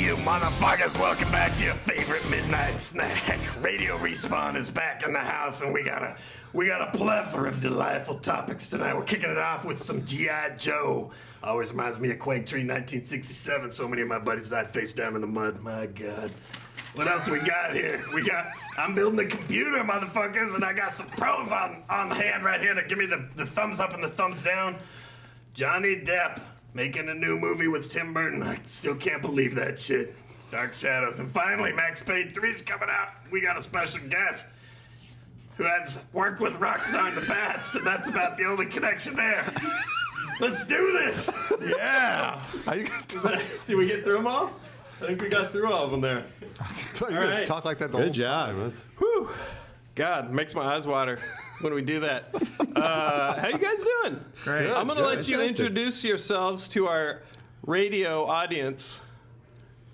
you motherfuckers, welcome back to your favorite midnight snack. Radio Respawn is back in the house, and we got a plethora of delightful topics tonight. We're kicking it off with some G.I. Joe. Always reminds me of Quake 3 1967. So many of my buddies died face down in the mud. My God. What else we got here? I'm building a computer, motherfuckers, and I got some pros on hand right here to give me the thumbs up and the thumbs down. Johnny Depp making a new movie with Tim Burton. I still can't believe that shit. Dark Shadows. And finally, Max Payne 3's coming out. We got a special guest who has worked with Rockstar in the past, and that's about the only connection there. Let's do this. Yeah. Did we get through them all? I think we got through all of them there. All right. Talk like that the whole time. Whew. God, makes my eyes water when we do that. How you guys doing? Great. I'm going to let you introduce yourselves to our radio audience.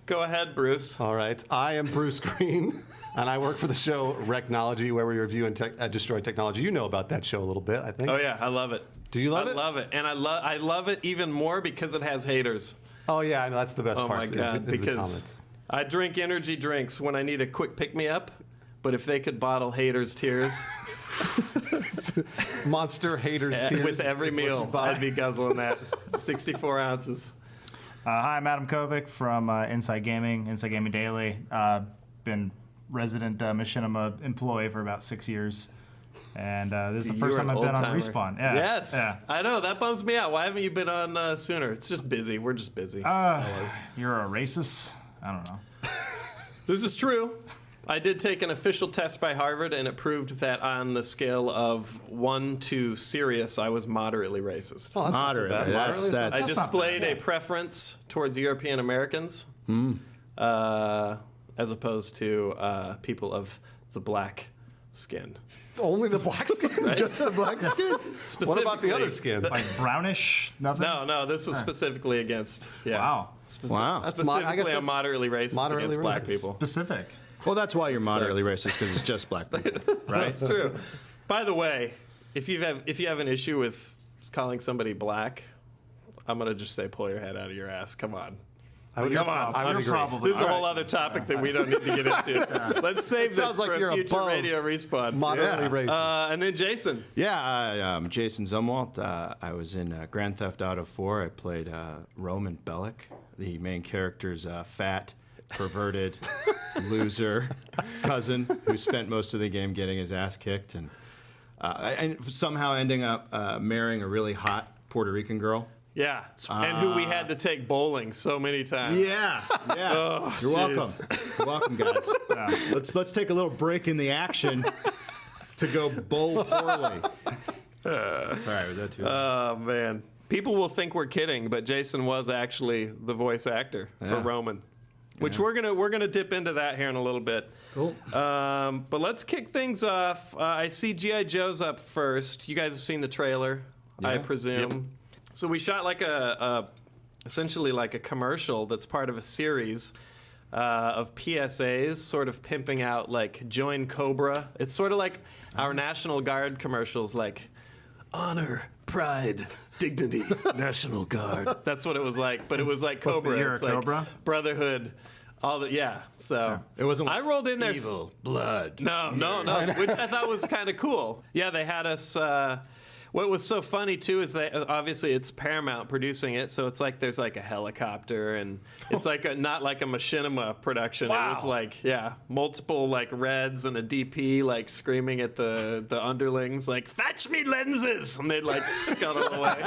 Go ahead, Bruce. All right. I am Bruce Green, and I work for the show Recnology, where we review and destroy technology. You know about that show a little bit, I think. Oh, yeah, I love it. Do you love it? I love it. And I love it even more because it has haters. Oh, yeah, I know. That's the best part. Oh, my God. Is the because comments. I drink energy drinks when I need a quick pick-me-up. But if they could bottle haters' tears, Monster haters tears with every meal, I'd be guzzling that. 64 ounces. Hi, I'm Adam Kovic from Inside Gaming Daily. Been resident Machinima employee for about 6 years. And this is the first time I've been on Respawn. Yeah. Yes. Yeah. I know. That bums me out. Why haven't you been on sooner? It's just busy. We're just busy. You're a racist? I don't know. This is true. I did take an official test by Harvard, and it proved that on the scale of 1 to serious, I was moderately racist. Oh, that's Moderate. not too bad. Moderately? I displayed a preference towards European Americans as opposed to people of the black skin. Only the black skin? Right? Just the black skin? What about the other skin? Like brownish? Nothing? No, this was specifically against. Yeah. Wow. Wow. Specifically, I'm moderately racist against black people. Specific. Well, that's why you're moderately racist, because it's just black people. Right? That's true. By the way, if you have an issue with calling somebody black, I'm going to just say pull your head out of your ass. Come on. I would agree. This is a whole other topic that we don't need to get into. Let's save this for a future Radio Respawn. Moderately racist. And then Jason. Yeah, I'm Jason Zumwalt. I was in Grand Theft Auto 4. I played Roman Bellic, the main character's fat, perverted loser cousin who spent most of the game getting his ass kicked and somehow ending up marrying a really hot Puerto Rican girl. Yeah, and who we had to take bowling so many times. Yeah. Oh, You're welcome. You're welcome, guys. Let's take a little break in the action to go bowl poorly. Sorry, was that too Oh, man. People will think we're kidding, but Jason was actually the voice actor for Roman. Which we're gonna dip into that here in a little bit. Cool. But let's kick things off. I see G.I. Joe's up first. You guys have seen the trailer, I presume. Yep. So we shot like essentially like a commercial that's part of a series of PSAs, sort of pimping out like join Cobra. It's sort of like our National Guard commercials, like honor, pride, dignity, National Guard. That's what it was like, but it was like Cobra. It's like Cobra? Brotherhood. So it wasn't like I rolled in there. Evil blood. No, which I thought was kind of cool. Yeah, they had us. What was so funny too is that obviously it's Paramount producing it, so it's like there's like a helicopter and it's like not like a Machinima production. Wow. It was like multiple like Reds and a DP like screaming at the underlings like fetch me lenses, and they'd like scuttle away.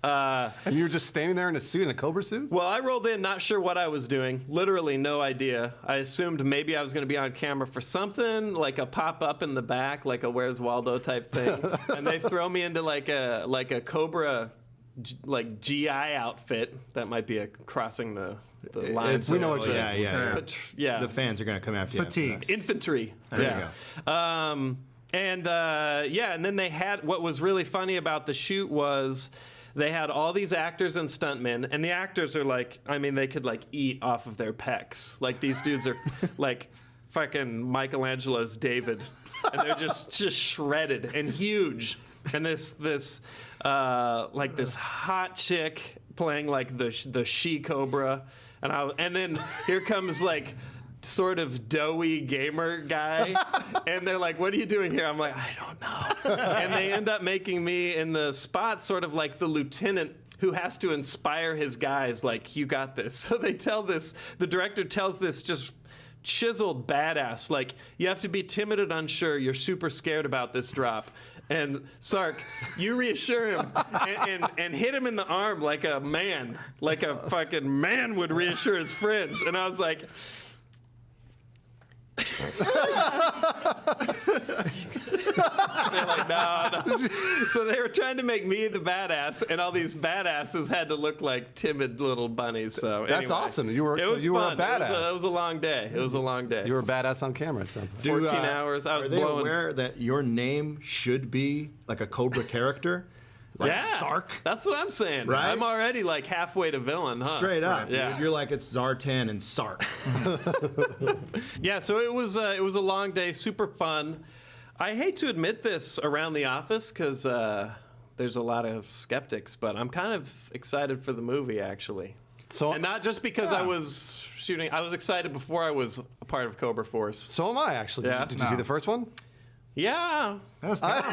And you were just standing there in a suit, in a Cobra suit? Well, I rolled in not sure what I was doing. Literally no idea. I assumed maybe I was going to be on camera for something, like a pop-up in the back, like a Where's Waldo type thing. And they throw me into like a Cobra like GI outfit. That might be crossing the line. We know what you're yeah. The fans are going to come after you. Fatigues. Infantry. There you go. And then they had, what was really funny about the shoot was they had all these actors and stuntmen, and the actors are like, I mean, they could like eat off of their pecs. Like these dudes are like fucking Michelangelo's David, and they're just shredded and huge. And this hot chick playing like the she Cobra. And then here comes like sort of doughy gamer guy, and they're like, "What are you doing here?" I'm like, "I don't know." And they end up making me in the spot sort of like the lieutenant who has to inspire his guys, like, "You got this." So they tell this, the director tells this just chiseled badass, like, "You have to be timid and unsure. You're super scared about this drop." And Sark, you reassure him and hit him in the arm like a man, like a fucking man would reassure his friends. And I was like, they're like, no. So they were trying to make me the badass, and all these badasses had to look like timid little bunnies. So That's anyway, awesome. You were it was you were a fun. badass. It was a long day. It was a long day. You were a badass on camera. It sounds like. 14 hours. I was Are they blowing. aware that your name should be like a Cobra character? Like Yeah, Sark? that's what I'm saying. Right? I'm already like halfway to villain, huh? Straight up. Yeah. You're like, it's Zartan and Sark. Yeah, so it was a long day, super fun. I hate to admit this around the office because there's a lot of skeptics, but I'm kind of excited for the movie, actually. So And not just because I was shooting. I was excited before I was a part of Cobra Force. so am I actually. Yeah? Did you see the first one? Yeah. That was terrible.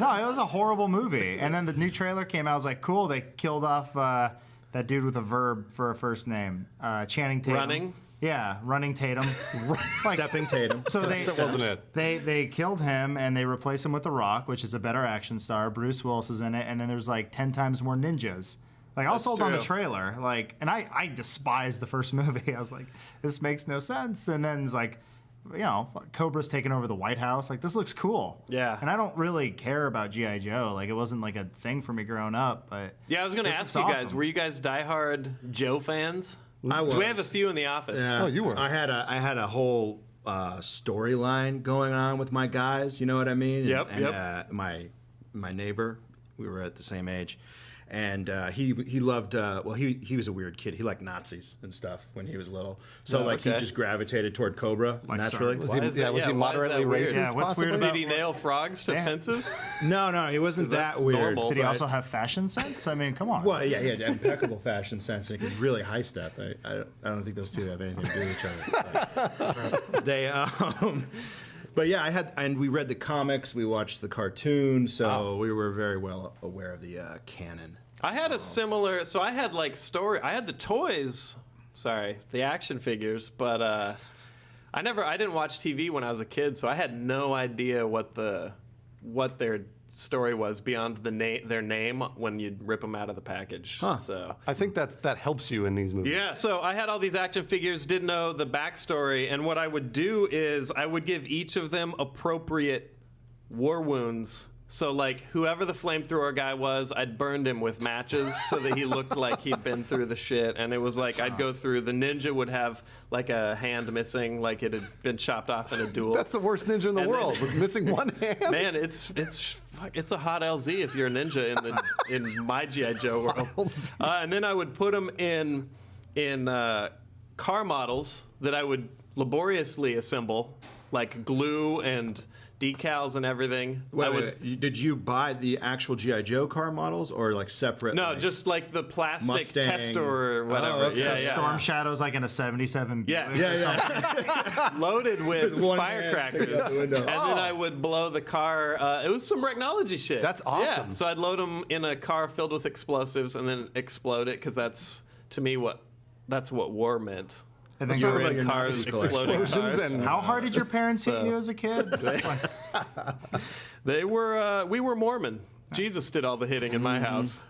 No, it was a horrible movie. And then the new trailer came out. I was like, cool. They killed off that dude with a verb for a first name. Channing Tatum. Running? Yeah, Running Tatum. Like, Stepping Tatum. so That wasn't it. They killed him and they replaced him with The Rock, which is a better action star. Bruce Willis is in it, and then there's like 10 times more ninjas. Like I was sold on the true. trailer, like, and I despised the first movie. I was like, this makes no sense. And then it's like, you know, Cobra's taking over the White House. Like, this looks cool. Yeah. And I don't really care about G.I. Joe. Like, it wasn't like a thing for me growing up. But Yeah, I was going to this ask looks you guys, awesome. were you guys diehard Joe fans? I was. We have a few in the office. Yeah. Oh, you were. I had a whole storyline going on with my guys. You know what I mean? Yep, And, yep. My neighbor, we were at the same age, and he loved. Well, he was a weird kid. He liked Nazis and stuff when he was little. So like he okay. just gravitated toward Cobra naturally. Sark. Was Why he, is that- was yeah, he why is that moderately weird? racist? Yeah, what's weird possibly? about- Did he nail frogs to Yeah. fences? No, he wasn't That's that weird. normal. Did he Right. also have fashion sense? I mean, come on. Well, yeah, he had impeccable fashion sense, and he could really high step. I don't think those two have anything to do with each other. But yeah, and we read the comics, we watched the cartoon, so we were very well aware of the canon. I had a similar, so I had like I had the toys, the action figures, but I didn't watch TV when I was a kid, so I had no idea what their story was beyond their name when you'd rip them out of the package. So I think that helps you in these movies. yeah, so I had all these action figures, didn't know the backstory, and what I would do is I would give each of them appropriate war wounds. So, like, whoever the flamethrower guy was, I'd burned him with matches so that he looked like he'd been through the shit. And it was like, I'd go through, the ninja would have, like, a hand missing, like it had been chopped off in a duel. That's the worst ninja in the And world, with missing one hand. Man, it's a hot LZ if you're a ninja in my G.I. Joe world. And then I would put them in car models that I would laboriously assemble, like glue and decals and everything. Did you buy the actual G.I. Joe car models or like separate? No, like, just like the plastic Mustang. tester or whatever. Oh, okay. Yeah, yeah. Storm Shadow's like in a 77. Yeah. Buick or something. Loaded with one firecrackers. hand out the window. And then I would blow the car. It was some technology shit. That's awesome. Yeah. So I'd load them in a car filled with explosives and then explode it because that's, to me, that's what war meant. And then Sort you're of in like your cars, Nazi collection. exploding Explosions cars. and How hard did your parents hit you as a kid? We were Mormon. Jesus did all the hitting in my house.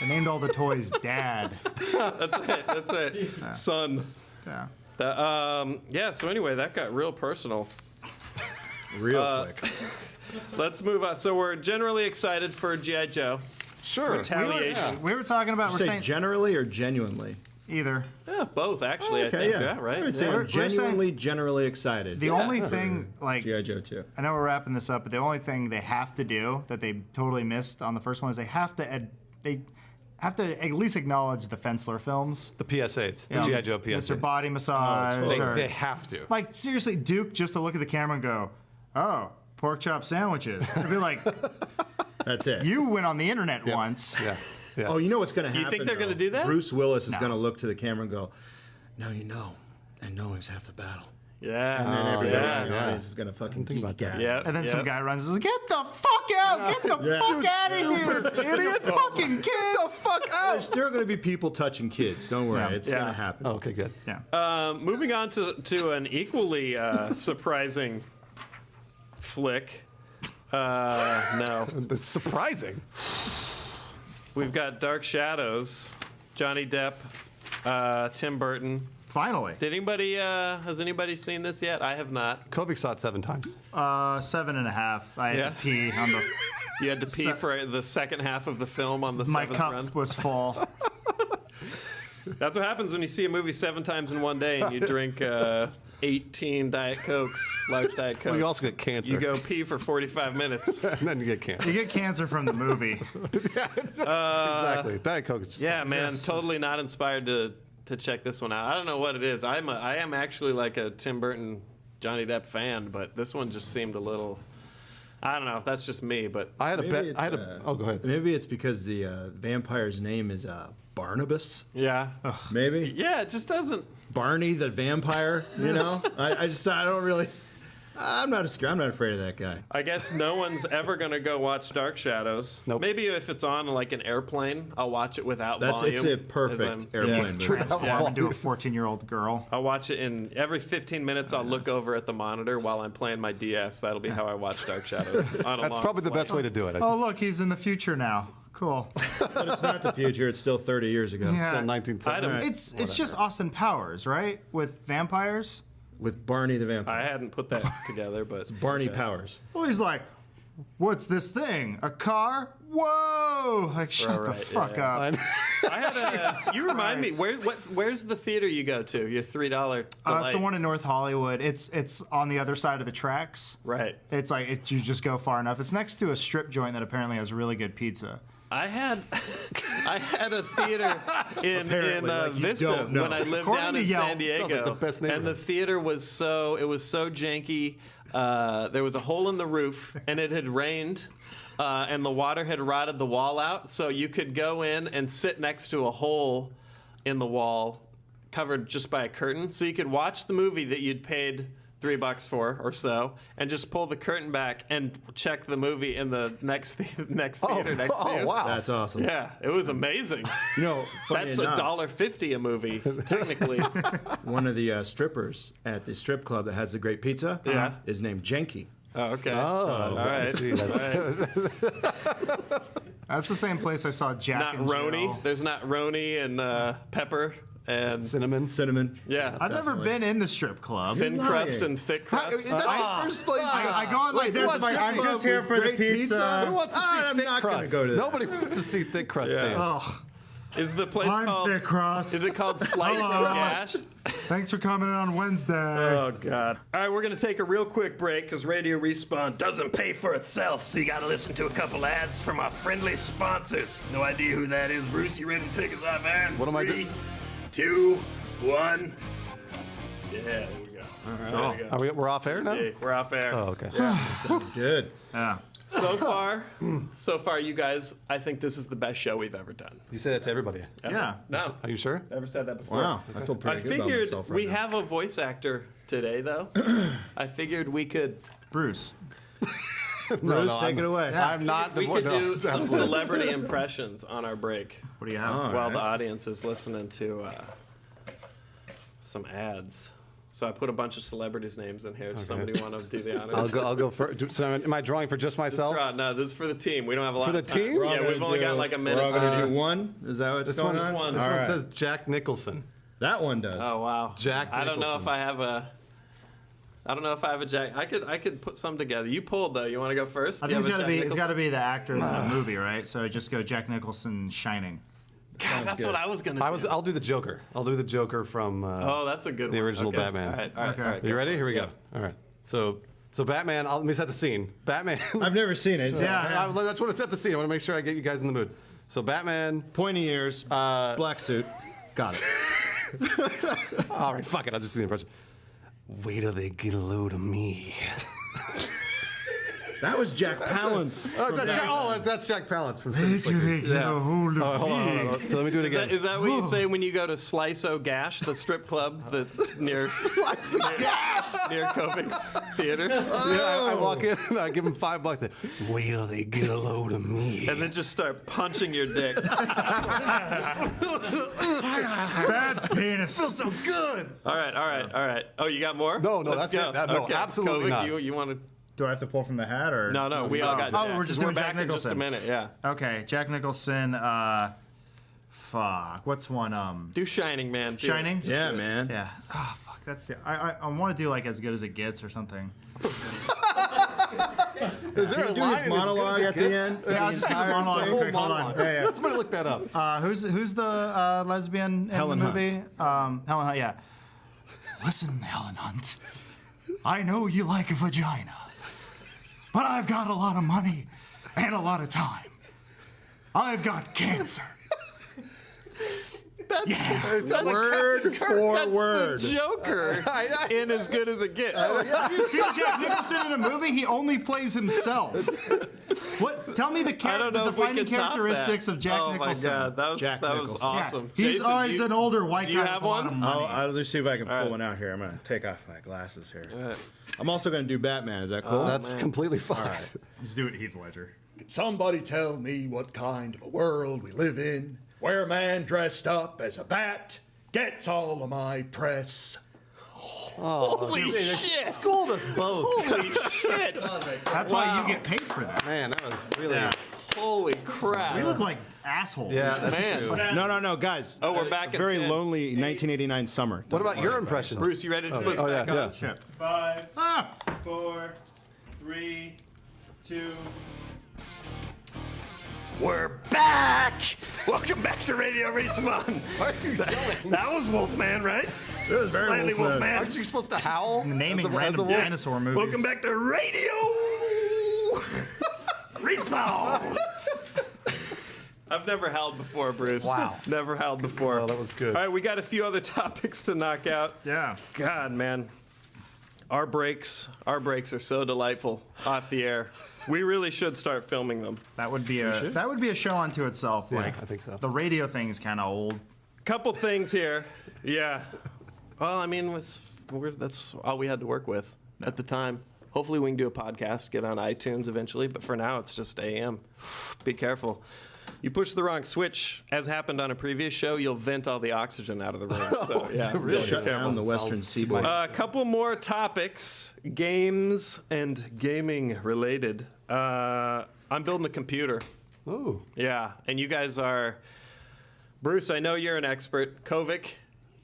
They named all the toys Dad. That's it. Son. Yeah. Yeah, so anyway, that got real personal. real quick. Let's move on. So we're generally excited for G.I. Joe. Sure. Retaliation. We were talking about, we're Say saying generally or genuinely? either. Yeah, both, actually, I think. Yeah, right? I would say Yeah. I'm genuinely, generally excited. The only thing, like, G.I. Joe 2. I know we're wrapping this up, but the only thing they have to do that they totally missed on the first one is they have to at least acknowledge the Fensler films. The PSAs, the You know, G.I. Joe PSAs. Mr. Body Massage. totally. or- They have to. like, seriously, Duke, just to look at the camera and go, oh, pork chop sandwiches. I'd be like, That's it. you went on the internet once. Yeah. Yes. Oh, you know what's going to happen? You think they're though? gonna do that? Bruce Willis is going to look to the camera and go, "Now you know, and knowing's half the battle." Yeah. And then everybody in the yeah. audience is going to fucking geek about that. out. Yeah. And then some guy runs and says, "Get the fuck out! Get the fuck out of here, idiot! Fucking kids! Get the fuck out!" There's still going to be people touching kids. Don't worry, Yeah. it's Yeah. going to happen. Oh, okay, good. Yeah. Moving on to an equally surprising flick. No. That's surprising. We've got Dark Shadows, Johnny Depp, Tim Burton. Finally, Has anybody seen this yet? I have not. Kovic saw it 7 times. 7.5. I Yeah. had to pee on the. You had to pee for the second half of the film on the My seventh cup run. was full. That's what happens when you see a movie 7 times in one day and you drink 18 Diet Cokes, large Diet Cokes. Well, you also get cancer. You go pee for 45 minutes. And then you get cancer. You get cancer from the movie. Exactly. Diet Coke is just Yeah, fine. man, totally not inspired to check this one out. I don't know what it is. I am actually like a Tim Burton, Johnny Depp fan, but this one just seemed a little. I don't know. That's just me, but I had a Maybe bet. it's, I had a. Oh, go ahead. Maybe it's because the vampire's name is Barnabas. yeah, Maybe yeah, it just doesn't. Barney the vampire. You know, I don't really. I'm not scared. I'm not afraid of that guy. I guess no one's ever gonna go watch Dark Shadows. Nope. Maybe if it's on like an airplane, I'll watch it without volume. It's a as perfect I'm- airplane movie. Transform into a 14-year-old girl. I'll watch it in every 15 minutes. I'll look over at the monitor while I'm playing my DS. That'll be how I watch Dark Shadows. On a That's long probably the best flight. way to do it. Oh, look, he's in the future now. Cool. But it's not the future. It's still 30 years ago. Yeah. Still 1970. It's just Austin Powers, right? With vampires. With Barney the vampire. I hadn't put that together, but Barney Powers. Well, he's like, "What's this thing? A car? Whoa!" Like, shut the Right, fuck yeah. up. I had a. You remind me. Where's the theater you go to? Your $3 delight. It's the one in North Hollywood. It's on the other side of the tracks. Right. It's like you just go far enough. It's next to a strip joint that apparently has really good pizza. I had a theater in Apparently, like, you Vista don't know. when I lived According down to in Yelp, San Diego. sounds like the best and the neighborhood. theater was so janky. There was a hole in the roof, and it had rained. And the water had rotted the wall out, so you could go in and sit next to a hole in the wall covered just by a curtain. So you could watch the movie that you'd paid $3 for or so, and just pull the curtain back and check the movie in the next theater next to you. wow. That's awesome. Yeah, it was amazing. You know, funny That's enough, $1.50 a movie, technically. one of the strippers at the strip club that has the great pizza Yeah. is named Jenky. Oh, okay. Oh, all right. see, that's- That's the same place I saw Jack Not and Roni. Jill. There's not Roni and Pepper and Cinnamon. Cinnamon. yeah. I've never been in the strip club. Thin You're crust lying. and thick That's crust. the first place. I go in like this. wants to I'm see just here for the great pizza. Who wants to see I'm thick not gonna crust? go to that. Nobody wants to see thick crust. Yeah. Dan. Oh, Is the place I'm called? thick crust. Is it called Slice and Hello. Gash? Thanks for coming in on Wednesday. Oh God! All right, we're gonna take a real quick break because Radio Respawn Doesn't pay for itself, so you gotta listen to a couple ads from our friendly sponsors. No idea who that is, Bruce. You ready to take us off, Aaron? What am I 3, doing? 2, 1. Yeah, there we go. All right, We're off air now? we're off air. Oh, okay. Sounds good. Yeah. So far, you guys, I think this is the best show we've ever done. You say that to everybody. Yeah. No, Are you sure? never said that before. Wow. I feel I pretty good about figured myself right we now. have a voice actor today, though. I figured we could Bruce. Bruce, take it away. I'm not the we one. could No, do some absolutely. celebrity impressions on our break What do you have? Oh. while the audience is listening to some ads. So I put a bunch of celebrities' names in here. Does somebody want to do the honors? I'll go first. So am I drawing for just myself? No, this is for the team. We don't have a lot For the of time. team? We're all Yeah, gonna we've only got do- like a We're minute. all going to do one? Is that what's This going one, on? one. This All one right. says Jack Nicholson. That one does. Oh wow, Jack I don't know if Nicholson. I have a. I don't know if I have a Jack. I could put some together. You pulled though. You want to go first? I Do you think have a it's Jack got to Nicholson? be the actor in the movie, right? So just go Jack Nicholson Shining. God, that's good. what I was gonna. do. I'll do the Joker. I'll do the Joker from. Oh, that's a good one. the original Okay. Batman. All right, all right, Okay. all right. You ready? Here we Yeah. go. All right. So Batman. Let me set the scene. Batman. I've never seen it. Yeah. That's what it set the scene. I want to make sure I get you guys in the mood. So Batman. Pointy ears, black suit. Got it. All right, fuck it. I'll just do the impression. Wait till they get a load of me. That was Jack Palance. That's Jack Palance from City Slickers. Hold on. So let me do it again. Is that what you say when you go to Slice O Gash, the strip club that's near Kovic's theater? I walk in and I give him $5. Wait till they get a load of me. And then just start punching your dick. Bad penis. Feels so good. All right. Oh, you got more? No, Let's that's go. it. No, absolutely Kovic, not. You want to? Do I have to pull from the hat or? No, we all got. Oh, Jack. we're just doing back Jack in just a Nicholson. minute. Yeah. Okay, Jack Nicholson. Fuck. What's one? Do Shining Man. Do Shining? it. Just Yeah, do it. man. Yeah. Oh, fuck. That's it. I want to do like As Good as It Gets or something. Is there a Do line his in monologue As at Good as It the end. Gets? Yeah, I'll just do the monologue real quick. Hold on. Yeah. Somebody look that up. Who's the lesbian in Helen the Hunt. movie? Helen Hunt. Yeah. Listen, Helen Hunt. I know you like a vagina, but I've got a lot of money and a lot of time. I've got cancer. Word for word. The Joker in As Good as It Gets. You see Jack Nicholson in a movie? He only plays himself. What? Tell me the I don't know if we defining could top characteristics that. of Jack Nicholson. Oh my God, that Jack was Nicholson. awesome. He's Jason, always an older white do guy you have with a lot one? of money. Let me see if I can pull right. one out here. I'm going to take off my glasses here. right. I'm also going to do Batman. Is that cool? That's man. completely fine. Just do it, Heath Ledger. Somebody tell me what kind of a world we live in, where a man dressed up as a bat gets all of my press. Holy shit! Schooled us both. Holy shit! That's why you get paid for that. Man, that was really. Yeah. Holy crap! We look like assholes. Yeah, that's Man. No, guys. Oh, we're back at Very 10. lonely 1989 summer. What about your impression? Bruce, you ready to put us back on? yeah. Shit. 5, Ah! 4, 3, 2. We're back! Welcome back to Radio Respawn. Why are you yelling? That was Wolfman, right? It was very Slightly Wolfman. Wolfman. Aren't you supposed to howl? Naming as a random wolf? dinosaur movies. Welcome back to Radio Respawn. I've never howled before, Bruce. Wow. Never howled before. Well, that was good. All right, we got a few other topics to knock out. Yeah. God, man. Our breaks are so delightful off the air. We really should start filming them. That would be a show unto itself. Yeah, Like I think so. The radio thing is kind of old. Couple things here. Yeah. Well, I mean, that's all we had to work with at the time. Hopefully we can do a podcast, get on iTunes eventually, but for now it's just AM. Be careful. You push the wrong switch, as happened on a previous show, you'll vent all the oxygen out of the room. So, yeah, really? be Shut careful. down the Western Seaboard. A couple more topics, games and gaming related. I'm building a computer. Ooh. Yeah, and you guys are. Bruce, I know you're an expert. Kovic,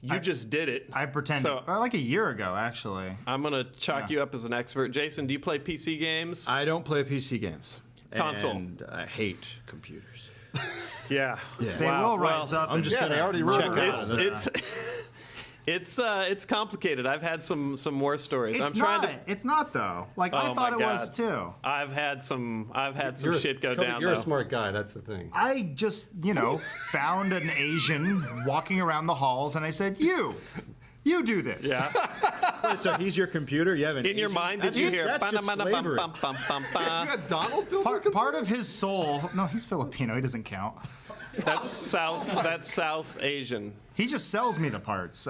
you just did it. I pretended. So Like a year ago, actually. I'm gonna chalk you up as an expert. Jason, do you play PC games? I don't play PC games. Console. And I hate computers. Yeah. They will rise up. I'm just Yeah, going they already to wrote check it. out. It's complicated. I've had some war stories. It's I'm trying not. It's not though. Like Oh I thought my it was God. too. I've had some You're a- shit go Kobe, down. You're though. a smart guy. That's the thing. I just, found an Asian walking around the halls, and I said, "You do this." Yeah. Wait, so he's your computer? You have an In your Asian- mind, did That's you just- hear? That's just slavery. You got Donald built your Part of his soul. No, he's Filipino. He doesn't count. That's South Asian. He just sells me the parts.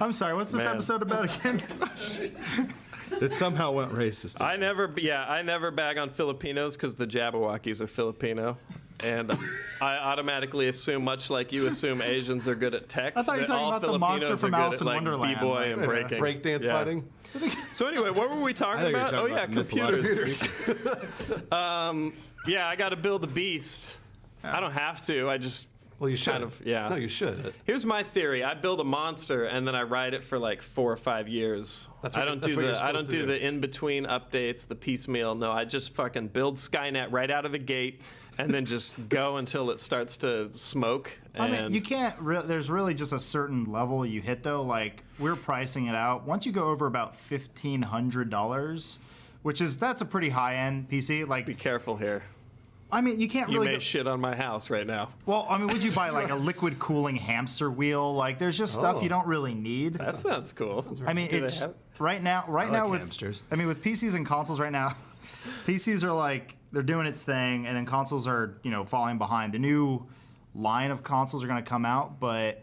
I'm sorry. What's this Man. episode about again? It somehow went racist. I never bag on Filipinos because the Jabberwockies are Filipino. And I automatically assume, much like you assume Asians are good at tech, I thought you were that all talking about the monster Filipinos from are good Alice at in like Wonderland, b-boy like, and breaking. breakdance Yeah. fighting. So anyway, what were we I talking thought you were about? talking Oh yeah, about mythological computers. Yeah, I got to build a beast. I don't have to. I just Well, you should. kind of yeah. No, you should. Here's my theory. I build a monster and then I ride it for like 4 or 5 years. That's I what- don't that's do what you're the I supposed don't to do do. the in between updates, the piecemeal. No, I just fucking build Skynet right out of the gate and then just go until it starts to smoke. I And mean, you can't. There's really just a certain level you hit though. Like we're pricing it out. Once you go over about $1,500, that's a pretty high end PC. Like be careful here. I mean, you can't You really. may shit on my house right now. Well, I mean, would you buy like a liquid cooling hamster wheel? Like, there's just stuff you don't really need. That sounds cool. I mean, Do they it's have- right now like with hamsters. I mean, with PCs and consoles right now, PCs are like they're doing its thing, and then consoles are falling behind. The new line of consoles are going to come out, but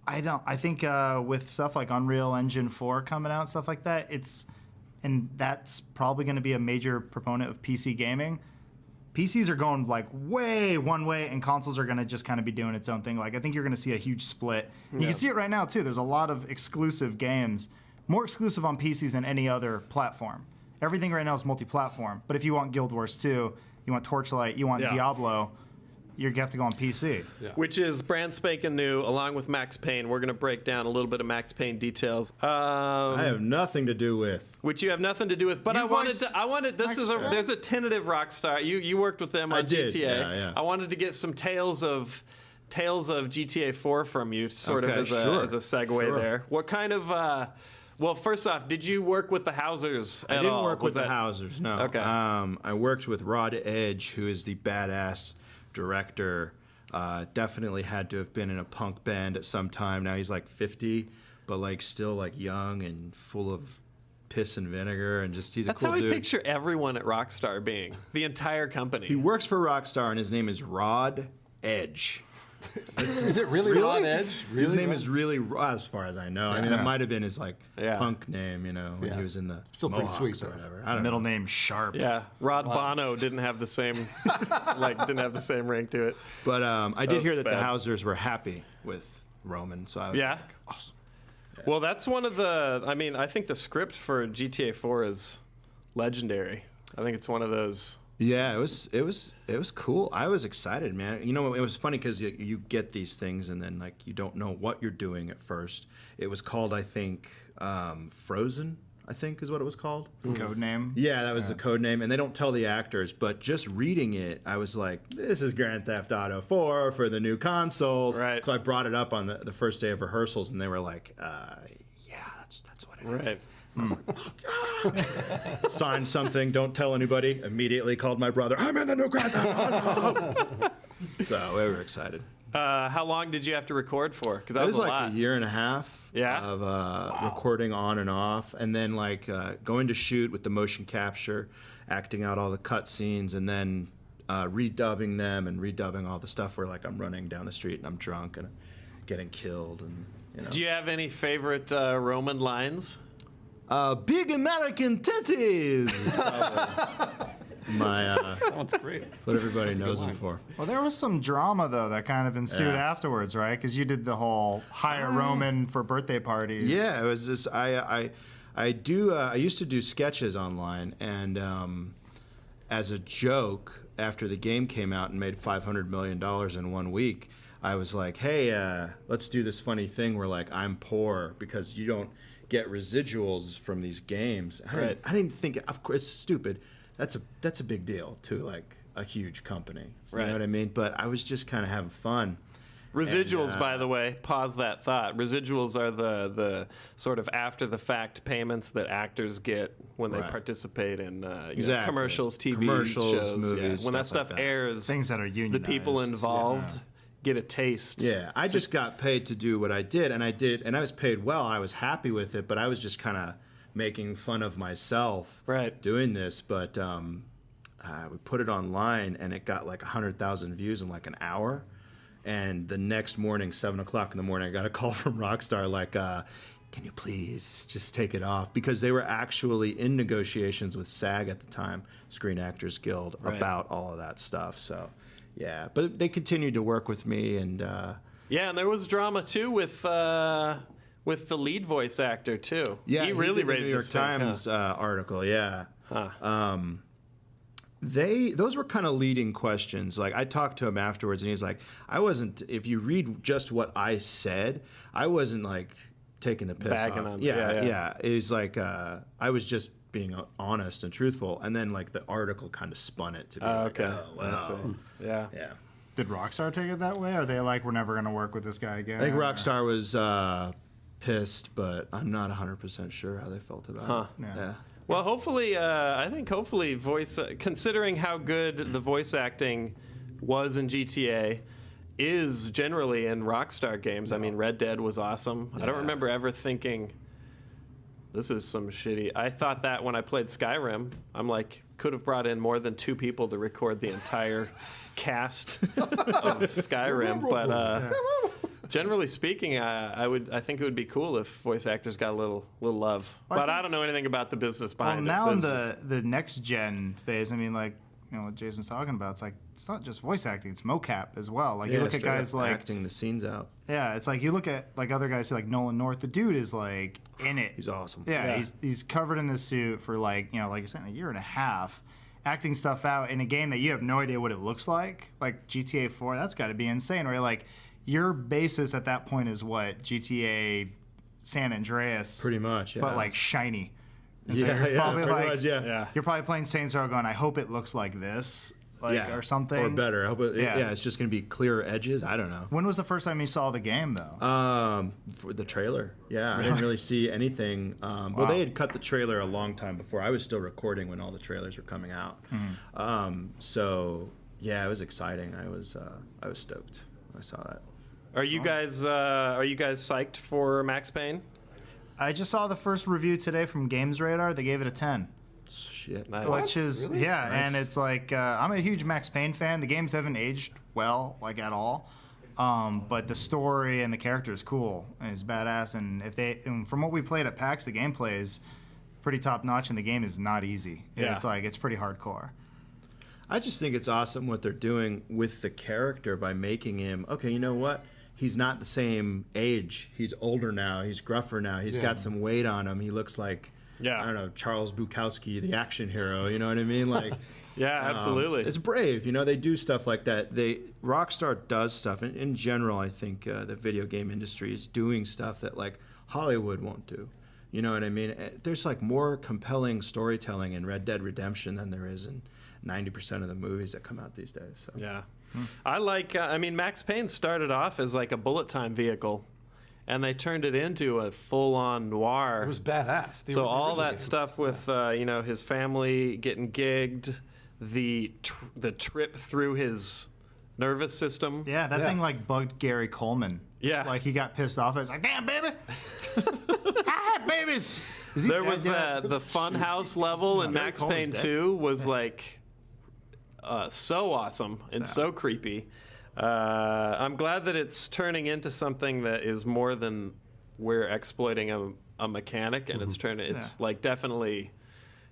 I think with stuff like Unreal Engine 4 coming out, stuff like that, and that's probably going to be a major proponent of PC gaming. PCs are going like way one way, and consoles are going to just kind of be doing its own thing. Like, I think you're going to see a huge split. You can see it right now too. There's a lot of exclusive games, more exclusive on PCs than any other platform. Everything right now is multi-platform. But if you want Guild Wars 2, you want Torchlight, you want Diablo, you have to go on PC. Which is brand spanking new, along with Max Payne. We're going to break down a little bit of Max Payne details. I have nothing to do with. Which you have nothing to do with, but I wanted. There's a tentative Rockstar. You worked with them on GTA. Yeah. I wanted to get some tales of GTA 4 from you, sort of Okay, as a segue there. What kind of? Well, first off, did you work with the Housers at all? I didn't work with Was the that- Housers, no. Okay. I worked with Rod Edge, who is the badass director. Definitely had to have been in a punk band at some time. Now he's like 50, but like still like young and full of piss and vinegar, and just he's That's a cool how I dude. picture everyone at Rockstar being. The entire company. He works for Rockstar, and his name is Rod Edge. Is it really Rod Edge? Really? His name is really, as far as I know. I mean, that might have been his like Yeah. punk name, when he was in the Still pretty Mohawks sweet, or though. whatever. I don't Middle know. name Sharp. Yeah, Rod Bono didn't have the same didn't have the same ring to it. But I did was hear that the bad. Housers were happy with Roman, so I was Yeah. like, awesome. Well, that's one of the. I mean, I think the script for GTA 4 is legendary. I think it's one of those. Yeah, it was cool. I was excited, man. It was funny because you get these things and then like you don't know what you're doing at first. It was called, I think, Frozen. I think is what it was called. Code name. Yeah, that was the code name, and they don't tell the actors. But just reading it, I was like, "This is Grand Theft Auto 4 for the new consoles." Right. So I brought it up on the first day of rehearsals, and they were like, "Yeah, that's what it is." Right. Signed something, don't tell anybody. Immediately called my brother. I'm in the new Grand Theft Auto. So we were excited. How long did you have to record for? Because that It was was a like lot. a year and a half Yeah? of recording on and off, and then like going to shoot with the motion capture, acting out all the cut scenes, and then redubbing them and redubbing all the stuff where like I'm running down the street and I'm drunk and getting killed and Do you have any favorite Roman lines? big American titties. is probably my That's great. that's what everybody knows him line. for. Well, there was some drama though that kind of ensued Yeah. afterwards, right? Because you did the whole hire Roman for birthday parties. Yeah, it was just I used to do sketches online, and as a joke, after the game came out and made $500 million in 1 week, I was like, hey, let's do this funny thing where like I'm poor because you don't get residuals from these games. I didn't think, of course, it's stupid. That's a big deal to like a huge company. You Right. know what I mean? But I was just kind of having fun. Residuals, And, by the way, pause that thought. Residuals are the sort of after the fact payments that actors get when they Right. participate in Exactly. commercials, TV Commercials, shows. movies, When that stuff stuff like that. airs, Things that are the unionized. people involved Yeah. get a taste. Yeah, I just got paid to do what I did, and I was paid well. I was happy with it, but I was just kind of making fun of myself Right. doing this. But we put it online, and it got like 100,000 views in like an hour. And the next morning, 7 o'clock in the morning, I got a call from Rockstar like, can you please just take it off? Because they were actually in negotiations with SAG at the time, Screen Actors Guild, Right. about all of that stuff. So, yeah, but they continued to work with me, and Yeah, and there was drama too with the lead voice actor too. yeah, he really did the raised New York his stake, huh? Times article. Yeah, Huh. those were kind of leading questions. Like I talked to him afterwards, and he's like, "I wasn't. If you read just what I said, I wasn't like taking the piss Bagging off. on- Yeah, yeah. It's like I was just being honest and truthful, and then like the article kind of spun it to be like, Okay. oh, I see. wow. Yeah. Yeah. Did Rockstar take it that way? Or are they like, we're never going to work with this guy again? I think Rockstar was pissed, but I'm not 100% sure how they felt about it. Yeah. Yeah. Well, hopefully, I think hopefully considering how good the voice acting was in GTA, is generally in Rockstar games. I mean, Red Dead was awesome. I don't remember ever thinking, this is some shitty. I thought that when I played Skyrim, I'm like, could have brought in more than 2 people to record the entire cast of Skyrim. But generally speaking, I think it would be cool if voice actors got a little love. But I don't know anything about the business behind it. Now in So the next gen phase, I mean, like, you know what Jason's talking about, it's like it's not just voice acting, it's mocap as well. Like you look at guys like acting the scenes out. yeah, it's like you look at like other guys like Nolan North. The dude is like in it. He's awesome. Yeah, he's covered in this suit for like, you know, like you're saying, a year and a half, acting stuff out in a game that you have no idea what it looks like GTA 4. That's got to be insane. Where like your basis at that point is what GTA San Andreas, Pretty much, yeah. but like shiny. And Yeah, you're yeah, probably pretty like, much, yeah. You're probably playing Saints Row going, I hope it looks like this, like or something. Or better. I hope Yeah. it's just going to be clearer edges. I don't know. When was the first time you saw the game though? For the trailer. Yeah, I didn't really see anything. Well, they had cut the trailer a long time before. I was still recording when all the trailers were coming out. So yeah, it was exciting. I was stoked when I saw that. are you guys psyched for Max Payne? I just saw the first review today from Games Radar. They gave it a 10. Shit. Nice. Which is and it's like I'm a huge Max Payne fan. The games haven't aged well, like at all, but the story and the character is cool and it's badass. And from what we played at PAX, the gameplay is pretty top notch, and the game is not easy. Yeah. It's pretty hardcore. I just think it's awesome what they're doing with the character by making him, okay, you know what? He's not the same age. He's older now. He's gruffer now. He's got some weight on him. He looks like, I don't know, Charles Bukowski, the action hero. You know what I mean? Like, Yeah, absolutely. It's brave. You know, they do stuff like that. Rockstar does stuff. In general, I think the video game industry is doing stuff that, like, Hollywood won't do. You know what I mean? There's, like, more compelling storytelling in Red Dead Redemption than there is in 90% of the movies that come out these days. So. Yeah. I like, Max Payne started off as like a bullet time vehicle, and they turned it into a full-on noir. It was badass. So all that stuff with, his family getting gigged, the trip through his nervous system. Yeah, that thing like bugged Gary Coleman. Yeah. Like he got pissed off. It's like, damn, baby. I had babies. There was the Funhouse level in Max Payne 2 was like so awesome and so creepy. I'm glad that it's turning into something that is more than we're exploiting a mechanic, and it's like definitely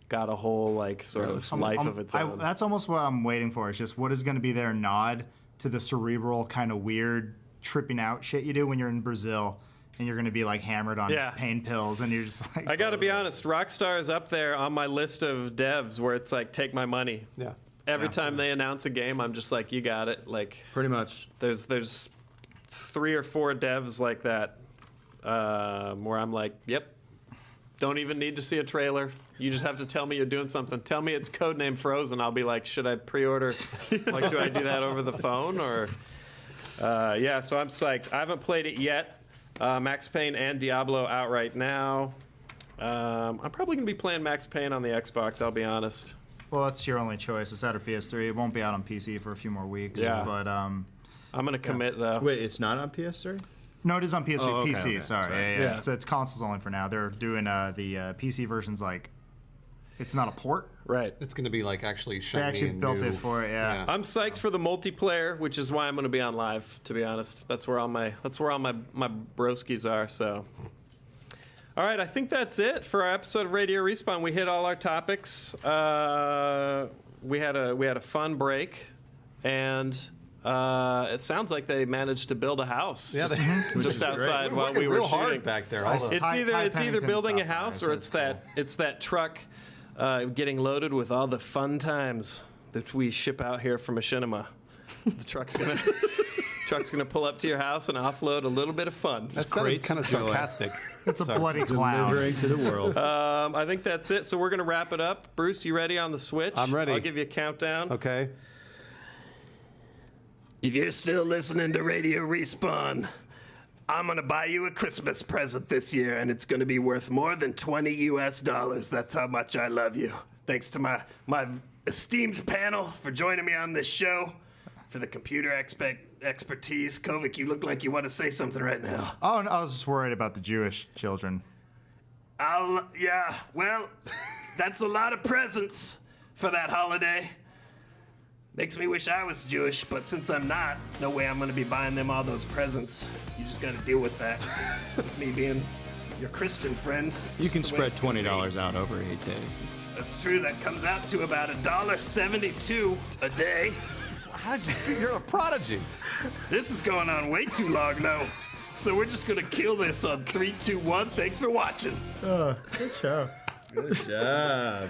got a whole like sort of life of its own. That's almost what I'm waiting for. It's just what is going to be their nod to the cerebral kind of weird tripping out shit you do when you're in Brazil and you're going to be like hammered on pain pills, and you're just like. I got to be honest, Rockstar is up there on my list of devs where it's like, take my money. Yeah. Every time they announce a game, I'm just like, you got it. Like, Pretty much. there's 3 or 4 devs like that where I'm like, yep, don't even need to see a trailer. You just have to tell me you're doing something. Tell me it's codename Frozen. I'll be like, should I pre-order? Like, do I do that over the phone? Or yeah, so I'm psyched. I haven't played it yet. Max Payne and Diablo out right now. I'm probably going to be playing Max Payne on the Xbox, I'll be honest. Well, that's your only choice. It's out of PS3. It won't be out on PC for a few more weeks. Yeah. But I'm going to commit, though. Wait, it's not on PS3? no, it is on PS3. Oh, okay, PC. okay. Sorry. Sorry. Yeah, yeah. So it's consoles only for now. They're doing the PC version's like, it's not a port. Right. It's going to be like actually They shiny actually and built new. it for it. Yeah. I'm psyched for the multiplayer, which is why I'm going to be on live. To be honest, that's where all my broskies are. So, all right, I think that's it for our episode of Radio Respawn. We hit all our topics. We had a fun break, and it sounds like they managed to build a house. Yeah, just outside while working we were real shooting. hard back there. All the- It's High either Pennington building a stuff, house right, or so it's that truck getting loaded with all the fun times that we ship out here from Machinima. The truck's gonna pull up to your house and offload a little bit of fun. That sounded Great kind of joy. sarcastic. It's a bloody clown. Delivering to the world. I think that's it. So we're gonna wrap it up. Bruce, you ready on the switch? I'm ready. I'll give you a countdown. Okay. If you're still listening to Radio Respawn, I'm gonna buy you a Christmas present this year, and it's gonna be worth more than $20 US. That's how much I love you. Thanks to my esteemed panel for joining me on this show, for the computer expertise. Kovic, you look like you want to say something right now. Oh, no, I was just worried about the Jewish children. Yeah, well, that's a lot of presents for that holiday. Makes me wish I was Jewish, but since I'm not, no way I'm gonna be buying them all those presents. You just gotta deal with that. With me being your Christian friend. You can spread $20 out over 8 days. That's true, that comes out to about $1.72 a day. How did you do? You're a prodigy. This is going on way too long though. So we're just gonna kill this on 3, 2, 1. Thanks for watching. Good show. Good job.